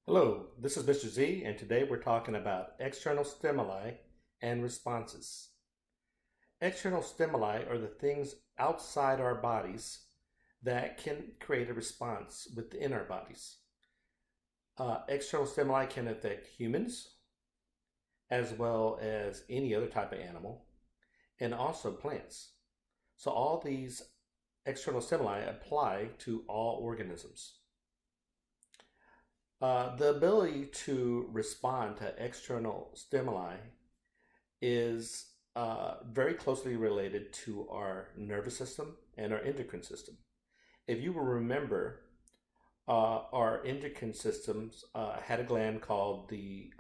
Hello, this is Mr. Z, and today we're talking about external stimuli and responses. External stimuli are the things outside our bodies that can create a response within our bodies. External stimuli can affect humans as well as any other type of animal and also plants. So, all these external stimuli apply to all organisms. The ability to respond to external stimuli is very closely related to our nervous system and our endocrine system. If you will remember, our endocrine systems had a gland called the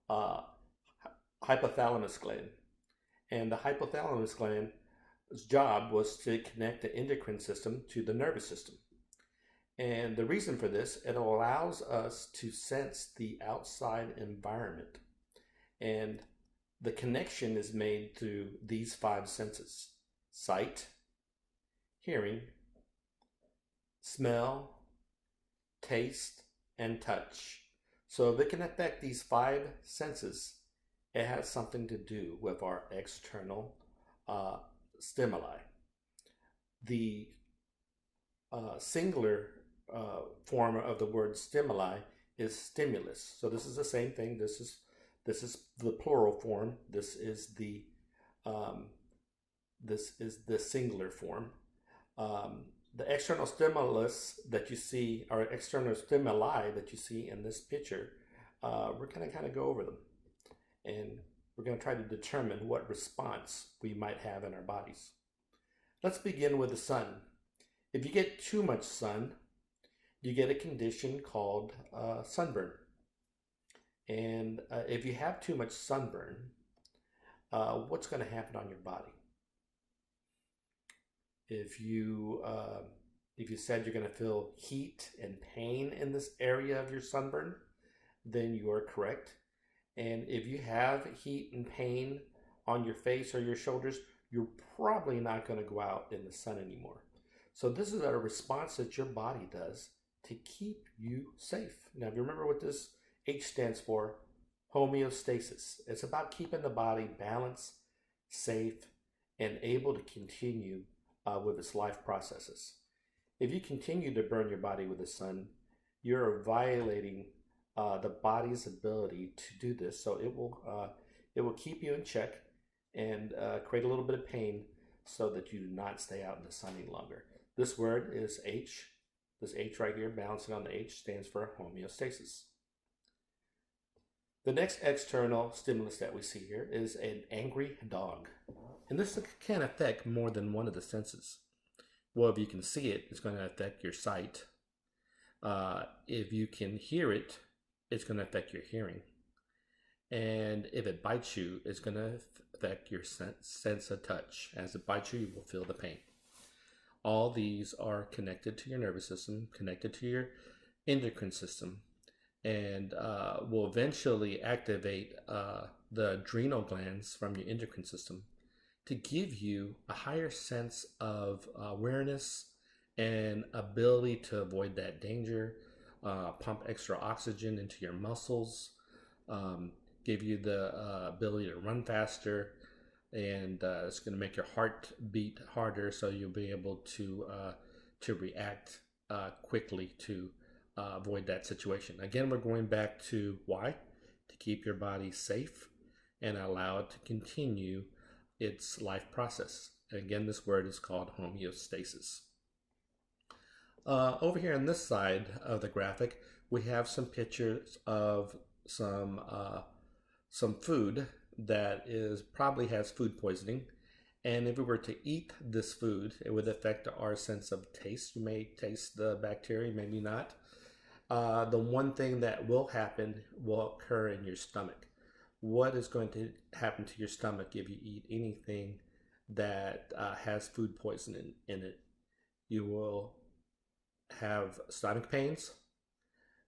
uh, hypothalamus gland. And the hypothalamus gland's job was to connect the endocrine system to the nervous system. And the reason for this, it allows us to sense the outside environment. And the connection is made through these five senses: sight, hearing, smell, taste, and touch. So if it can affect these five senses, it has something to do with our external stimuli. The singular form of the word stimuli is stimulus. So this is the same thing. This is the plural form. Um, this is the singular form. The external stimulus that you see, or external stimuli that you see in this picture, we're going to kind of go over them, and we're going to try to determine what response we might have in our bodies. Let's begin with the sun. If you get too much sun, you get a condition called sunburn. And if you have too much sunburn, what's going to happen on your body? If you said you're going to feel heat and pain in this area of your sunburn, then you are correct. And if you have heat and pain on your face or your shoulders, you're probably not going to go out in the sun anymore. So this is a response that your body does to keep you safe. Now, if you remember what this H stands for, homeostasis. It's about keeping the body balanced, safe, and able to continue with its life processes. If you continue to burn your body with the sun, you're violating the body's ability to do this. So it will keep you in check and create a little bit of pain so that you do not stay out in the sun any longer. This word is H. This H right here, balancing on the H, stands for homeostasis. The next external stimulus that we see here is an angry dog. And this can affect more than one of the senses. Well, if you can see it, it's going to affect your sight. If you can hear it, it's going to affect your hearing. And if it bites you, it's going to affect your sense of touch. As it bites you, you will feel the pain. All these are connected to your nervous system, connected to your endocrine system, and will eventually activate the adrenal glands from your endocrine system to give you a higher sense of awareness and ability to avoid that danger, pump extra oxygen into your muscles, give you the ability to run faster, and it's going to make your heart beat harder, so you'll be able to react quickly to avoid that situation. Again, we're going back to why: to keep your body safe and allow it to continue its life process. And again, this word is called homeostasis. Over here on this side of the graphic, we have some pictures of some food that probably has food poisoning. And if we were to eat this food, it would affect our sense of taste. You may taste the bacteria, maybe not. The one thing that will happen will occur in your stomach. What is going to happen to your stomach if you eat anything that has food poisoning in it? You will have stomach pains.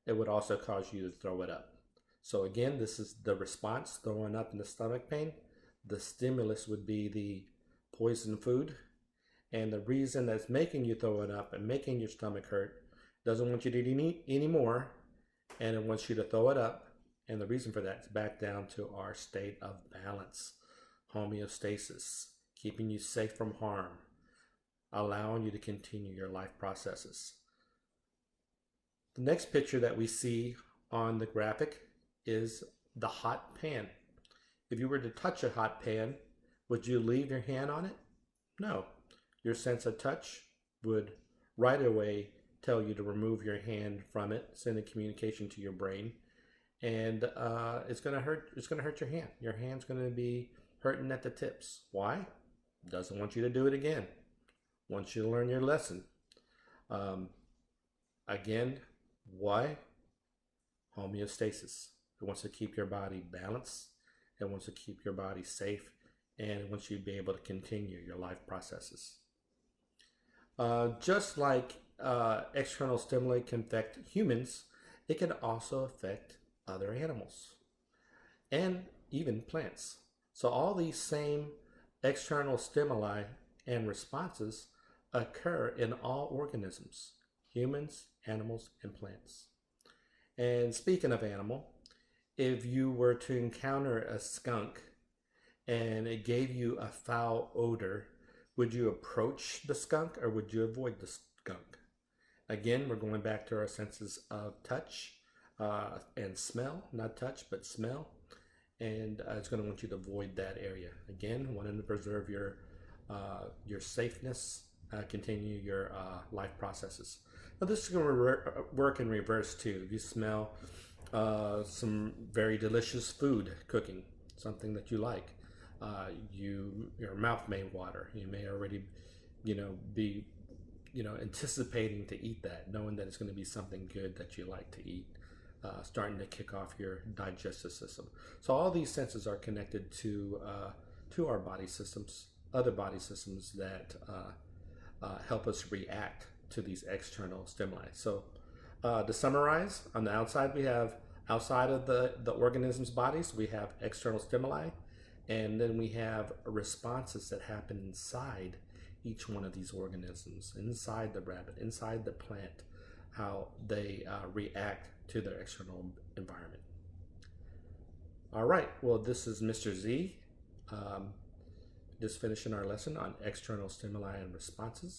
It would also cause you to throw it up. So again, this is the response, throwing up in the stomach pain. The stimulus would be the poison food. And the reason that's making you throw it up and making your stomach hurt, doesn't want you to eat anymore, and it wants you to throw it up. And the reason for that is back down to our state of balance, homeostasis, keeping you safe from harm, allowing you to continue your life processes. The next picture that we see on the graphic is the hot pan. If you were to touch a hot pan, would you leave your hand on it? No. Your sense of touch would right away tell you to remove your hand from it, send a communication to your brain, and it's gonna hurt. It's gonna hurt your hand. Your hand's gonna be hurting at the tips. Why? Doesn't want you to do it again. Wants you to learn your lesson. Again, why? Homeostasis. It wants to keep your body balanced. It wants to keep your body safe, and it wants you to be able to continue your life processes. Just like external stimuli can affect humans, it can also affect other animals and even plants. So all these same external stimuli and responses occur in all organisms, humans, animals, and plants. And speaking of animal, if you were to encounter a skunk and it gave you a foul odor, would you approach the skunk or would you avoid the skunk? Again, we're going back to our senses of touch and smell, not touch, but smell. And it's going to want you to avoid that area. Again, wanting to preserve your safeness, continue your life processes. Now this is going to work in reverse too. If you smell some very delicious food cooking, something that you like, your mouth may water. You may already, be, anticipating to eat that, knowing that it's going to be something good that you like to eat, starting to kick off your digestive system. So all these senses are connected to our body systems, other body systems that help us react to these external stimuli. So to summarize, on the outside we have, outside of the organism's bodies, we have external stimuli, and then we have responses that happen inside each one of these organisms, inside the rabbit, inside the plant, how they react to their external environment. All right, well, this is Mr. Z, just finishing our lesson on external stimuli and responses.